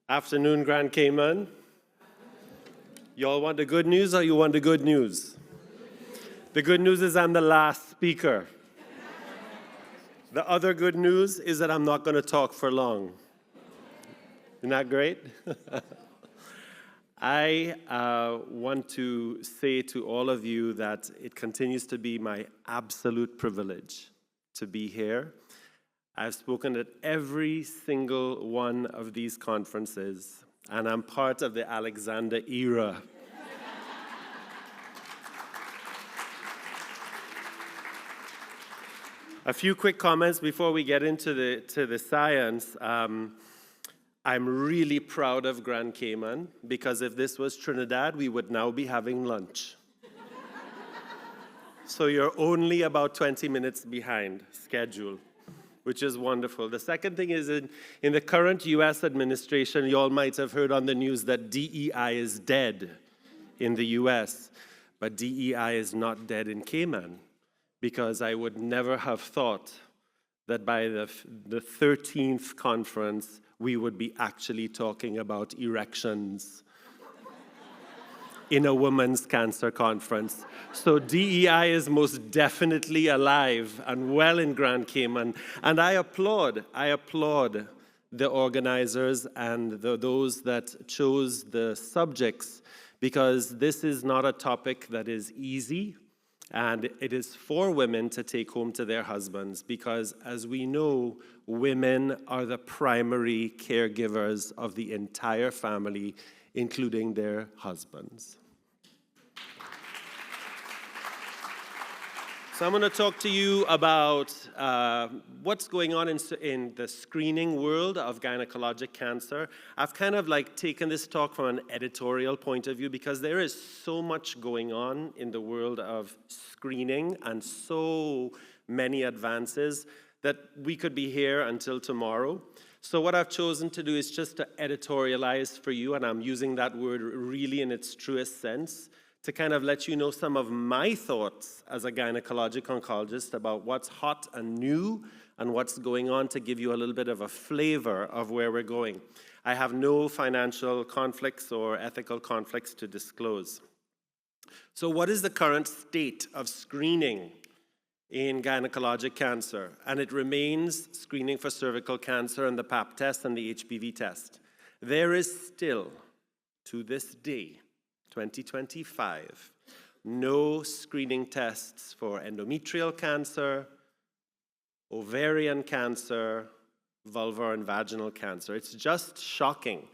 Afternoon, Grand Cayman. Y'all want the good news or you want the good news? The good news is I'm the last speaker. The other good news is that I'm not going to talk for long. Isn't that great? I want to say to all of you that it continues to be my absolute privilege to be here. I've spoken at every single one of these conferences, and I'm part of the Alexander era. A few quick comments before we get into the science. I'm really proud of Grand Cayman, because if this was Trinidad, we would now be having lunch. So you're only about 20 minutes behind schedule, which is wonderful. The second thing is in the current US administration, you all might have heard on the news that DEI is dead in the US, but DEI is not dead in Cayman, because I would never have thought that by the 13th conference, we would be actually talking about erections in a women's cancer conference. So DEI is most definitely alive and well in Grand Cayman. And I applaud the organizers and those that chose the subjects, because this is not a topic that is easy, and it is for women to take home to their husbands, because as we know, women are the primary caregivers of the entire family, including their husbands. So I'm going to talk to you about what's going on in the screening world of gynecologic cancer. I've kind of taken this talk from an editorial point of view, because there is so much going on in the world of screening and so many advances that we could be here until tomorrow. So what I've chosen to do is just to editorialize for you, and I'm using that word really in its truest sense, to kind of let you know some of my thoughts as a gynecologic oncologist about what's hot and new and what's going on, to give you a little bit of a flavor of where we're going. I have no financial conflicts or ethical conflicts to disclose. So what is the current state of screening in gynecologic cancer? And it remains screening for cervical cancer and the Pap test and the HPV test. There is still, to this day, 2025, no screening tests for endometrial cancer, ovarian cancer, vulvar and vaginal cancer. It's just shocking,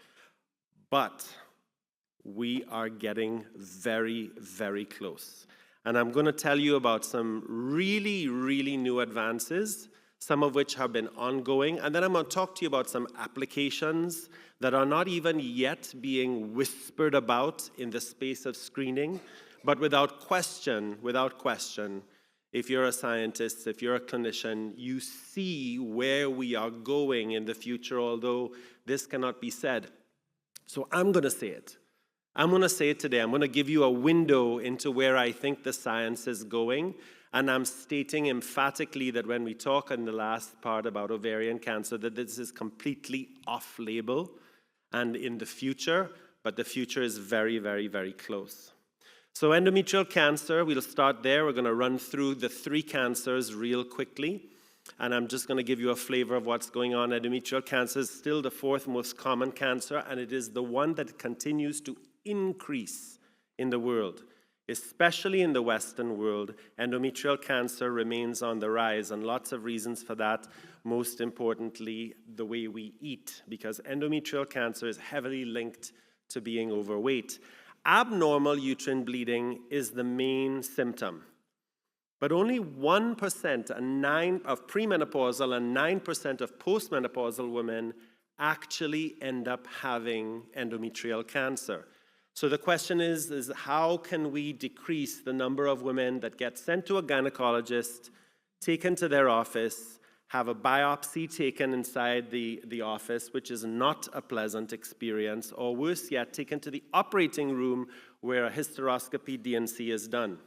but we are getting very, very close. And I'm going to tell you about some really, really new advances, some of which have been ongoing, and then I'm going to talk to you about some applications that are not even yet being whispered about in the space of screening, but without question, if you're a scientist, if you're a clinician, you see where we are going in the future, although this cannot be said. So I'm going to say it. I'm going to say it today. I'm going to give you a window into where I think the science is going. And I'm stating emphatically that when we talk in the last part about ovarian cancer, that this is completely off-label and in the future, but the future is very, very, very close. So endometrial cancer, we'll start there. We're going to run through the three cancers real quickly. And I'm just going to give you a flavor of what's going on. Endometrial cancer is still the fourth most common cancer, and it is the one that continues to increase in the world. Especially in the Western world, endometrial cancer remains on the rise, and lots of reasons for that. Most importantly, the way we eat, because endometrial cancer is heavily linked to being overweight. Abnormal uterine bleeding is the main symptom, but only 1% of premenopausal and 9% of postmenopausal women actually end up having endometrial cancer. So the question is how can we decrease the number of women that get sent to a gynecologist, taken to their office, have a biopsy taken inside the office, which is not a pleasant experience, or worse yet, taken to the operating room where a hysteroscopy D&C is done.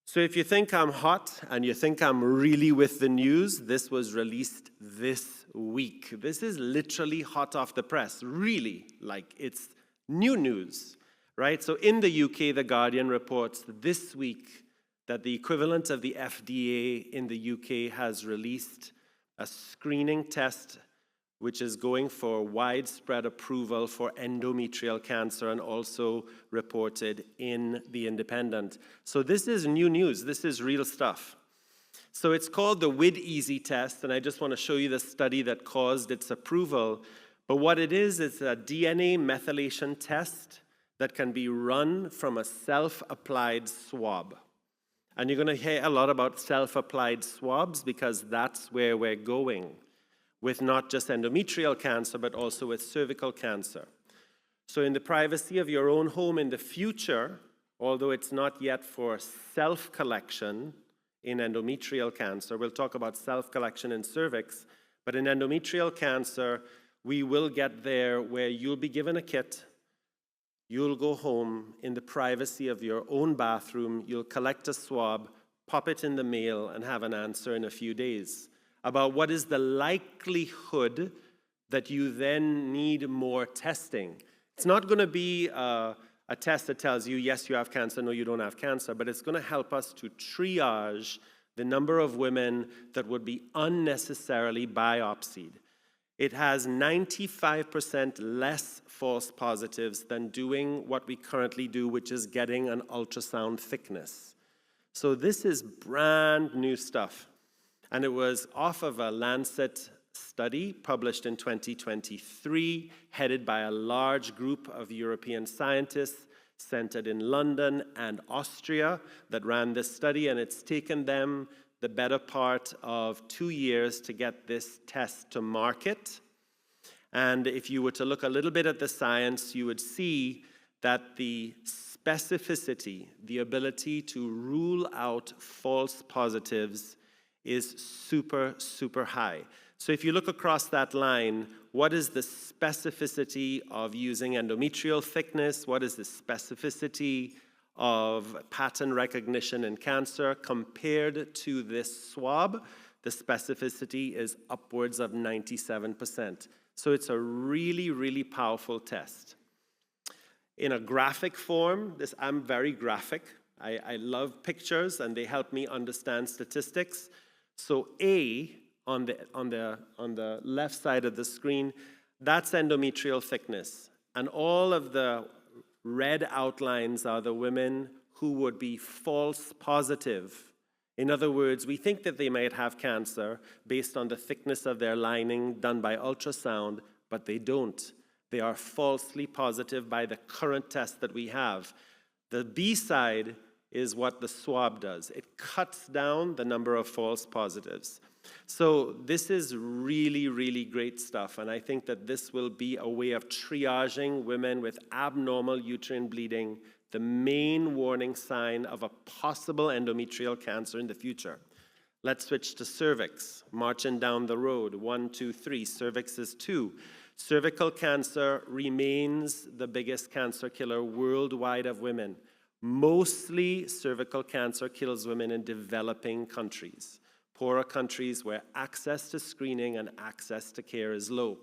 So if you think I'm hot and you think I'm really with the news, this was released this week. This is literally hot off the press, really, like it's new news, right? So in the UK, The Guardian reports this week that the equivalent of the FDA in the UK has released a screening test which is going for widespread approval for endometrial cancer, and also reported in The Independent. So this is new news. This is real stuff. So it's called the WID-EASY test, and I just want to show you the study that caused its approval. But what it is a DNA methylation test that can be run from a self-applied swab. And you're going to hear a lot about self-applied swabs because that's where we're going with not just endometrial cancer, but also with cervical cancer. So in the privacy of your own home in the future, although it's not yet for self-collection in endometrial cancer, we'll talk about self-collection in cervix, but in endometrial cancer, we will get there where you'll be given a kit, you'll go home in the privacy of your own bathroom, you'll collect a swab, pop it in the mail, and have an answer in a few days about what is the likelihood that you then need more testing. It's not going to be a test that tells you, yes, you have cancer, no, you don't have cancer, but it's going to help us to triage the number of women that would be unnecessarily biopsied. It has 95% less false positives than doing what we currently do, which is getting an ultrasound thickness. So this is brand new stuff. And it was off of a Lancet study published in 2023, headed by a large group of European scientists centered in London and Austria that ran this study, and it's taken them the better part of 2 years to get this test to market. And if you were to look a little bit at the science, you would see that the specificity, the ability to rule out false positives, is super, super high. So if you look across that line, what is the specificity of using endometrial thickness? What is the specificity of pattern recognition in cancer compared to this swab? The specificity is upwards of 97%. So it's a really, really powerful test. In a graphic form, I'm very graphic. I love pictures, and they help me understand statistics. So A, on the left side of the screen, that's endometrial thickness. And all of the red outlines are the women who would be false positive. In other words, we think that they might have cancer based on the thickness of their lining done by ultrasound, but they don't. They are falsely positive by the current test that we have. The B side is what the swab does. It cuts down the number of false positives. So this is really, really great stuff, and I think that this will be a way of triaging women with abnormal uterine bleeding, the main warning sign of a possible endometrial cancer in the future. Let's switch to cervix, marching down the road. 1, 2, 3, cervix is 2. Cervical cancer remains the biggest cancer killer worldwide of women. Mostly cervical cancer kills women in developing countries, poorer countries where access to screening and access to care is low.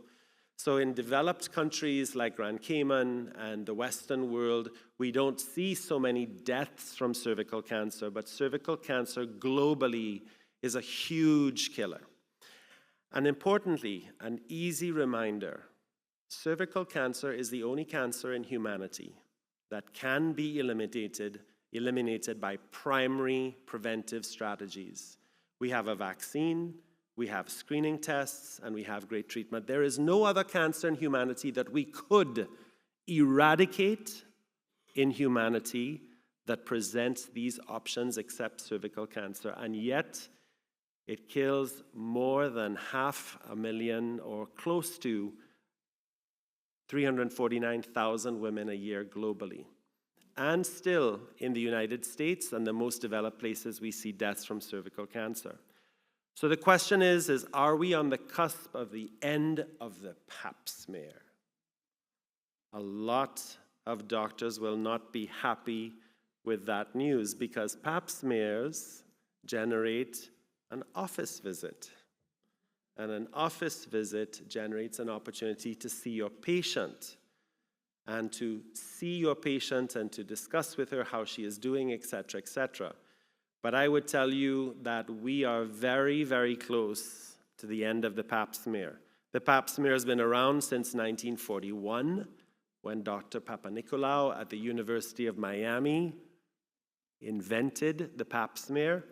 So in developed countries like Grand Cayman and the Western world, we don't see so many deaths from cervical cancer, but cervical cancer globally is a huge killer. And importantly, an easy reminder, cervical cancer is the only cancer in humanity that can be eliminated by primary preventive strategies. We have a vaccine, we have screening tests, and we have great treatment. There is no other cancer in humanity that we could eradicate in humanity that presents these options except cervical cancer. And yet, it kills more than 500,000 or close to 349,000 women a year globally. And still, in the United States and the most developed places, we see deaths from cervical cancer. So the question is are we on the cusp of the end of the pap smear? A lot of doctors will not be happy with that news because pap smears generate an office visit. and an office visit generates an opportunity to see your patient and to see your patient and to discuss with her how she is doing, etc., etc. But I would tell you that we are very, very close to the end of the pap smear. The pap smear has been around since 1941, when Dr. Papanicolaou at the University of Miami invented the pap smear.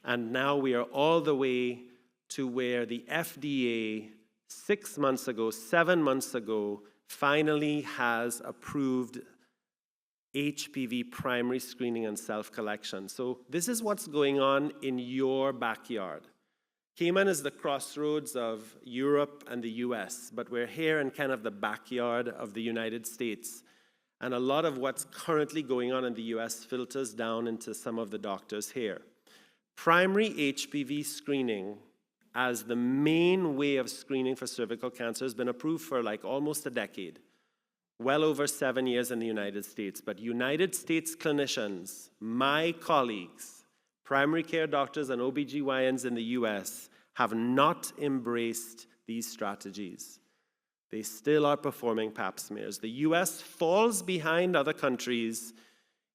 And now we are all the way to where the FDA 6 months ago, 7 months ago, finally has approved HPV primary screening and self-collection. So this is what's going on in your backyard. Cayman is the crossroads of Europe and the US, but we're here in kind of the backyard of the United States. And a lot of what's currently going on in the US filters down into some of the doctors here. Primary HPV screening as the main way of screening for cervical cancer has been approved for like almost a decade. Well over 7 years in the United States. But United States clinicians, my colleagues, primary care doctors and OBGYNs in the US have not embraced these strategies. They still are performing pap smears. The US falls behind other countries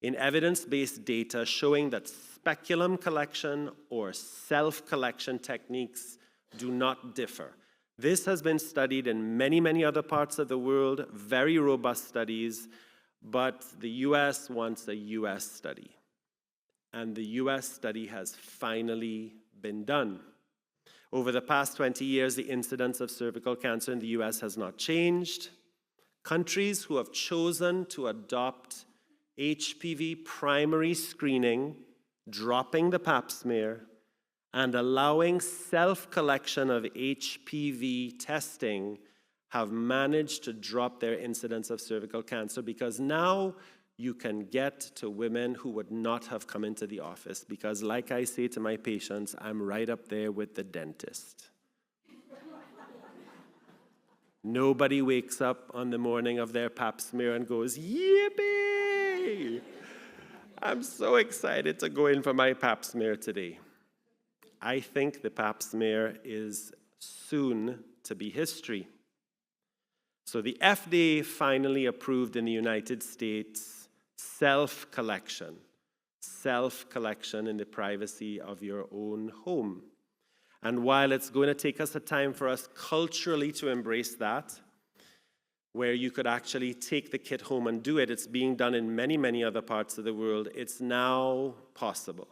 in evidence-based data showing that speculum collection or self-collection techniques do not differ. This has been studied in many, many other parts of the world, very robust studies, but the US wants a US study. And the US study has finally been done. Over the past 20 years, the incidence of cervical cancer in the US has not changed. Countries who have chosen to adopt HPV primary screening, dropping the pap smear, and allowing self-collection of HPV testing have managed to drop their incidence of cervical cancer because now you can get to women who would not have come into the office because, like I say to my patients, I'm right up there with the dentist. Nobody wakes up on the morning of their pap smear and goes, yippee! I'm so excited to go in for my pap smear today. I think the pap smear is soon to be history. So the FDA finally approved in the United States self-collection in the privacy of your own home. And while it's going to take us a time for us culturally to embrace that, where you could actually take the kit home and do it, it's being done in many, many other parts of the world, it's now possible.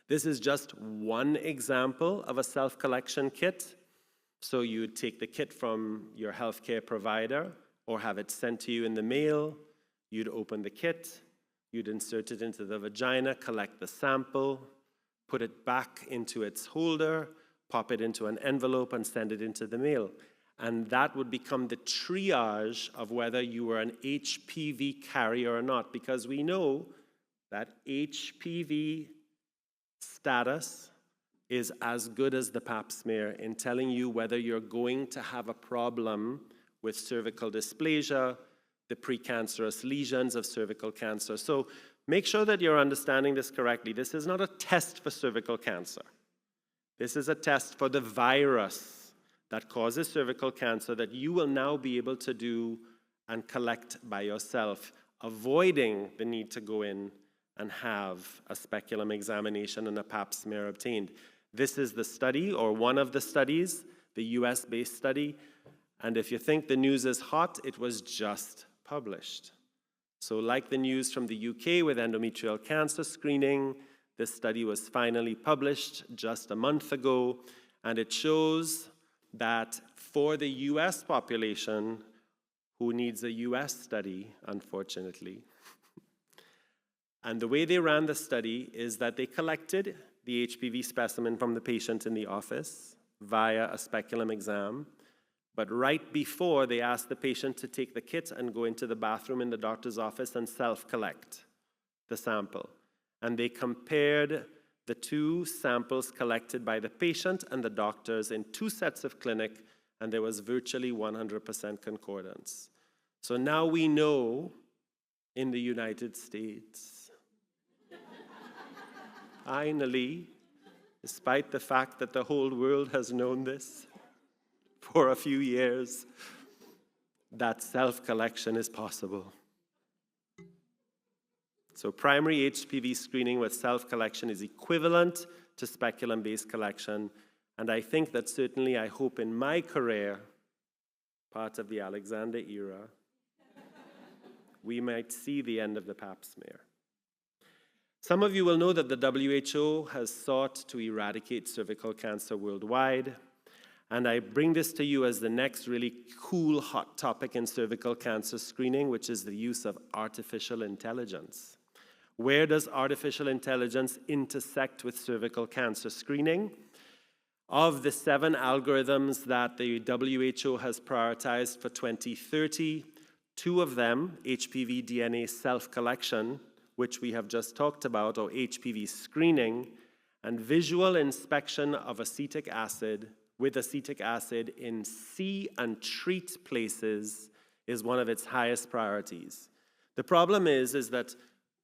This is just one example of a self-collection kit. So you'd take the kit from your healthcare provider or have it sent to you in the mail. You'd open the kit, you'd insert it into the vagina, collect the sample, put it back into its holder, pop it into an envelope, and send it into the mail. And that would become the triage of whether you were an HPV carrier or not, because we know that HPV status is as good as the pap smear in telling you whether you're going to have a problem with cervical dysplasia, the precancerous lesions of cervical cancer. So make sure that you're understanding this correctly. This is not a test for cervical cancer. This is a test for the virus that causes cervical cancer that you will now be able to do and collect by yourself, avoiding the need to go in and have a speculum examination and a pap smear obtained. This is the study, or one of the studies, the US-based study. And if you think the news is hot, it was just published. So like the news from the UK with endometrial cancer screening, this study was finally published just a month ago, and it shows that for the US population, who needs a US study, unfortunately, and the way they ran the study is that they collected the HPV specimen from the patient in the office via a speculum exam. But right before, they asked the patient to take the kit and go into the bathroom in the doctor's office and self-collect the sample. And they compared the two samples collected by the patient and the doctors in 2 sets of clinic, and there was virtually 100% concordance. So now we know in the United States, finally, despite the fact that the whole world has known this for a few years, that self-collection is possible. So primary HPV screening with self-collection is equivalent to speculum-based collection. And I think that certainly, I hope in my career, part of the Alexander era, we might see the end of the pap smear. Some of you will know that the WHO has sought to eradicate cervical cancer worldwide. And I bring this to you as the next really cool, hot topic in cervical cancer screening, which is the use of artificial intelligence. Where does artificial intelligence intersect with cervical cancer screening? Of the 7 algorithms that the WHO has prioritized for 2030, 2 of them, HPV DNA self-collection, which we have just talked about, or HPV screening, and visual inspection of acetic acid with acetic acid in see and treat places is one of its highest priorities. The problem is that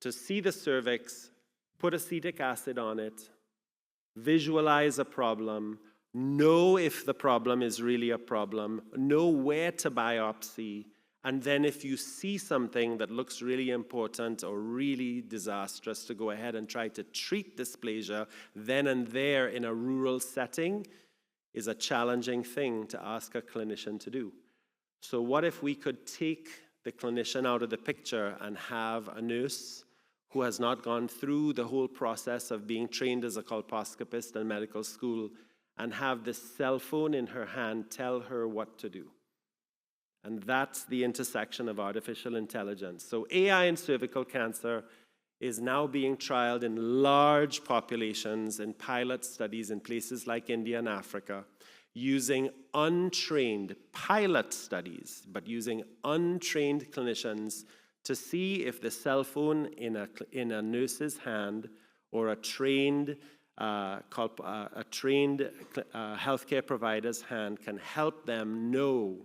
to see the cervix, put acetic acid on it, visualize a problem, know if the problem is really a problem, know where to biopsy, and then if you see something that looks really important or really disastrous, to go ahead and try to treat dysplasia then and there in a rural setting is a challenging thing to ask a clinician to do. So what if we could take the clinician out of the picture and have a nurse who has not gone through the whole process of being trained as a colposcopist in medical school and have this cell phone in her hand tell her what to do? And that's the intersection of artificial intelligence. So AI in cervical cancer is now being trialed in large populations in pilot studies in places like India and Africa, using untrained pilot studies, but using untrained clinicians to see if the cell phone in a nurse's hand or a trained healthcare provider's hand can help them know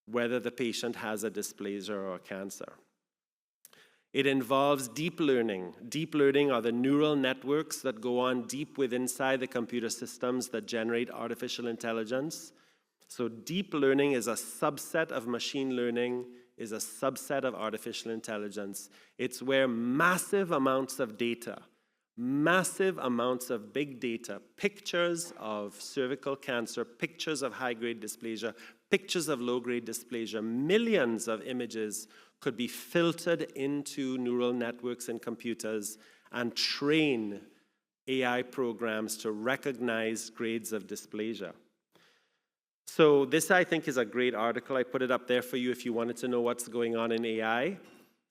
whether the patient has a dysplasia or a cancer. It involves deep learning. Deep learning are the neural networks that go on deep inside the computer systems that generate artificial intelligence. So deep learning is a subset of machine learning, is a subset of artificial intelligence. It's where massive amounts of data, massive amounts of big data, pictures of cervical cancer, pictures of high-grade dysplasia, pictures of low-grade dysplasia, millions of images could be filtered into neural networks and computers and train AI programs to recognize grades of dysplasia. So this, I think, is a great article. I put it up there for you if you wanted to know what's going on in AI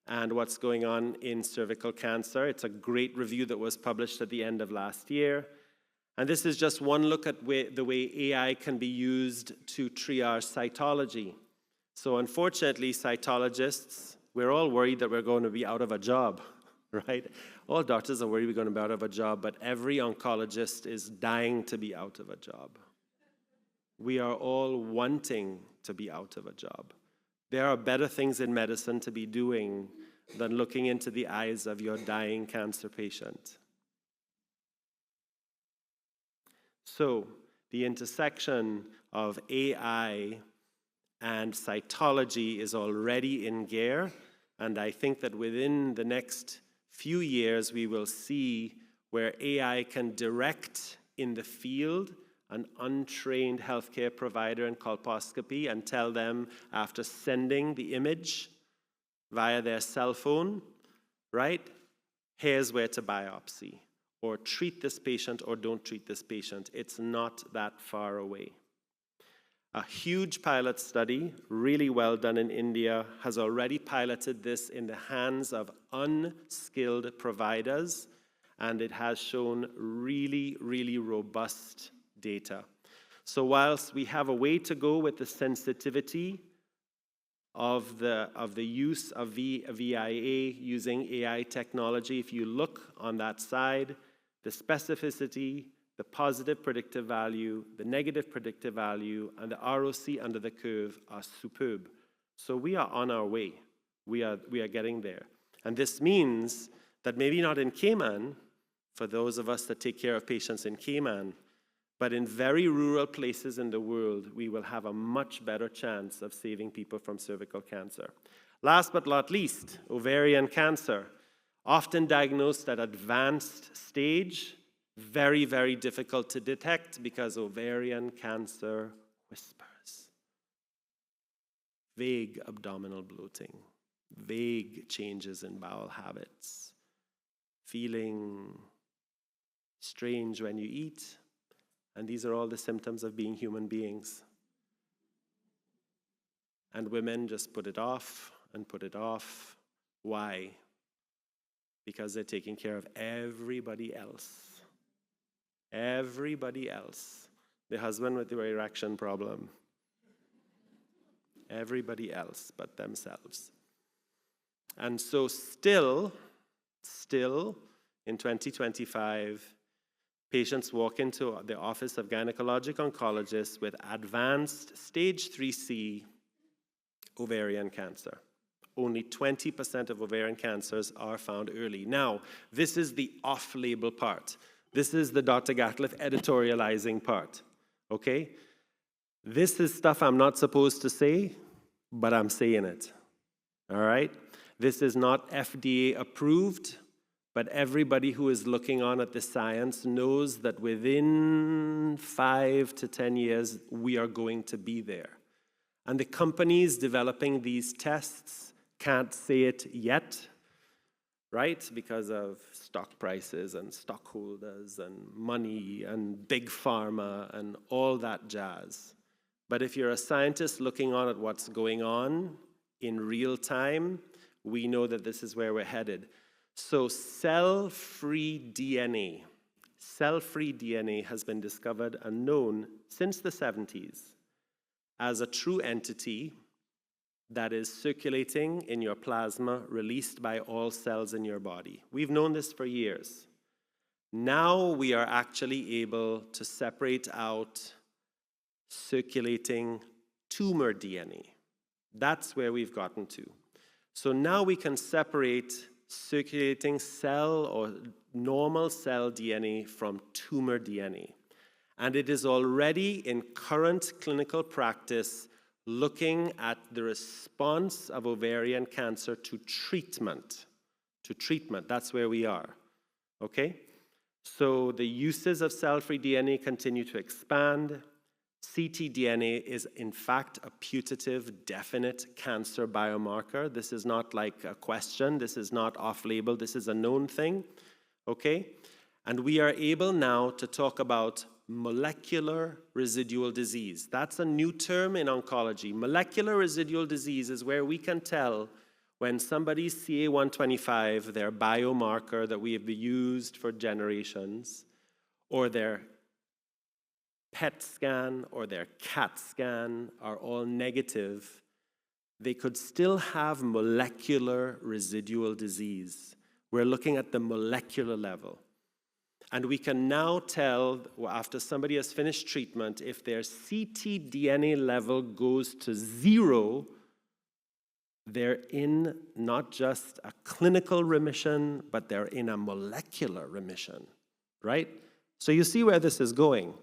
and what's going on in cervical cancer. It's a great review that was published at the end of last year. And this is just one look at the way AI can be used to triage cytology. So unfortunately, cytologists, we're all worried that we're going to be out of a job, right? All doctors are worried we're going to be out of a job, but every oncologist is dying to be out of a job. We are all wanting to be out of a job. There are better things in medicine to be doing than looking into the eyes of your dying cancer patient. So the intersection of AI and cytology is already in gear, and I think that within the next few years we will see where AI can direct in the field an untrained healthcare provider in colposcopy and tell them, after sending the image via their cell phone, right, here's where to biopsy, or treat this patient or don't treat this patient. It's not that far away. A huge pilot study, really well done in India, has already piloted this in the hands of unskilled providers, and it has shown really, really robust data. So whilst we have a way to go with the sensitivity of the use of VIA using AI technology, if you look on that side, the specificity, the positive predictive value, the negative predictive value, and the ROC under the curve are superb. So we are on our way. We are getting there. And this means that maybe not in Cayman, for those of us that take care of patients in Cayman. But in very rural places in the world, we will have a much better chance of saving people from cervical cancer. Last but not least, ovarian cancer. Often diagnosed at advanced stage, very, very difficult to detect because ovarian cancer whispers. Vague abdominal bloating, vague changes in bowel habits, feeling strange when you eat, and these are all the symptoms of being human beings. And women just put it off and put it off. Why? Because they're taking care of everybody else. Everybody else. The husband with the erection problem. Everybody else but themselves. And so still, in 2025, patients walk into the office of Gynaecologic Oncologist with advanced stage 3C ovarian cancer. Only 20% of ovarian cancers are found early. Now, this is the off-label part. This is the Dr. Gatcliffe editorializing part, okay? This is stuff I'm not supposed to say, but I'm saying it, all right? This is not FDA approved, but everybody who is looking on at the science knows that within 5 to 10 years, we are going to be there. And the companies developing these tests can't say it yet, right? Because of stock prices and stockholders and money and big pharma and all that jazz. But if you're a scientist looking on at what's going on in real time, we know that this is where we're headed. So cell-free DNA has been discovered and known since the 70s as a true entity that is circulating in your plasma, released by all cells in your body. We've known this for years. Now we are actually able to separate out circulating tumor DNA. That's where we've gotten to. So now we can separate circulating cell or normal cell DNA from tumor DNA. And it is already in current clinical practice looking at the response of ovarian cancer to treatment. That's where we are, okay? So the uses of cell-free DNA continue to expand. ctDNA is in fact a putative, definite cancer biomarker. This is not like a question, this is not off-label, this is a known thing, okay? And we are able now to talk about molecular residual disease. That's a new term in oncology. Molecular residual disease is where we can tell when somebody's CA125, their biomarker that we have used for generations, or their PET scan or their CAT scan are all negative, they could still have molecular residual disease. We're looking at the molecular level. And we can now tell, after somebody has finished treatment, if their ctDNA level goes to 0, they're in not just a clinical remission, but they're in a molecular remission, right? So you see where this is going.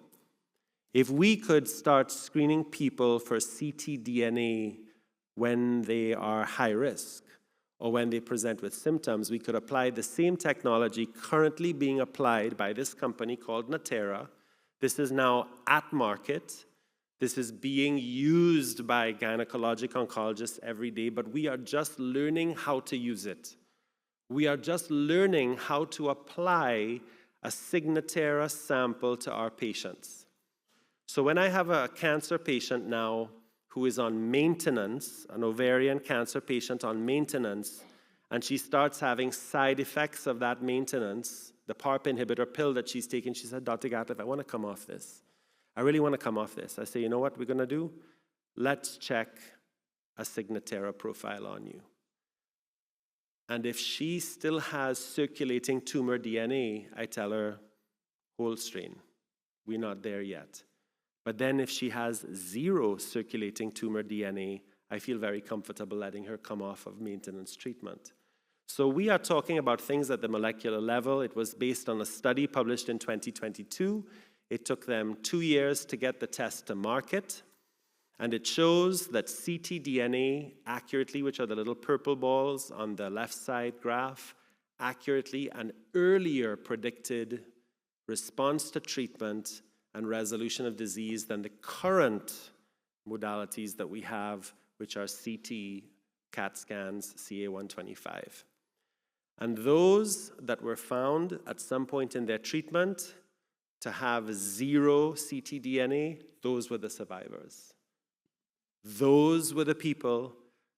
If we could start screening people for ctDNA when they are high risk, or when they present with symptoms, we could apply the same technology currently being applied by this company called Natera. This is now at market. This is being used by gynecologic oncologists every day, but we are just learning how to use it. We are just learning how to apply a Signatera sample to our patients. So when I have a cancer patient now who is on maintenance, an ovarian cancer patient on maintenance, and she starts having side effects of that maintenance, the PARP inhibitor pill that she's taking, she said, Dr. Gatcliffe, I want to come off this. I really want to come off this. I say, you know what we're going to do? Let's check a Signatera profile on you. And if she still has circulating tumor DNA, I tell her, whole strain. We're not there yet. But then if she has 0 circulating tumor DNA, I feel very comfortable letting her come off of maintenance treatment. So we are talking about things at the molecular level. It was based on a study published in 2022. It took them 2 years to get the test to market. And it shows that ctDNA accurately, which are the little purple balls on the left side graph, accurately and earlier predicted response to treatment and resolution of disease than the current modalities that we have, which are CT, CAT scans, CA-125. And those that were found at some point in their treatment to have 0 ctDNA, those were the survivors. Those were the people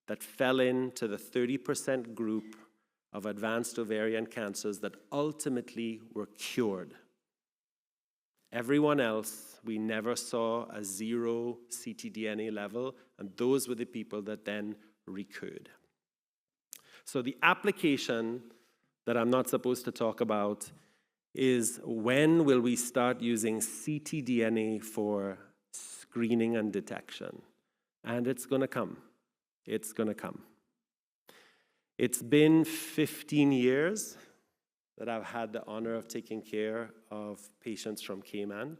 that fell into the 30% group of advanced ovarian cancers that ultimately were cured. Everyone else, we never saw a 0 ctDNA level, and those were the people that then recurred. So the application that I'm not supposed to talk about is when will we start using ctDNA for screening and detection? And it's going to come. It's going to come. It's been 15 years that I've had the honor of taking care of patients from Cayman.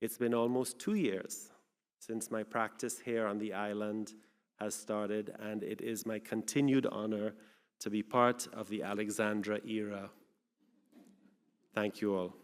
It's been almost 2 years since my practice here on the island has started, and it is my continued honor to be part of the Alexandra era. Thank you all.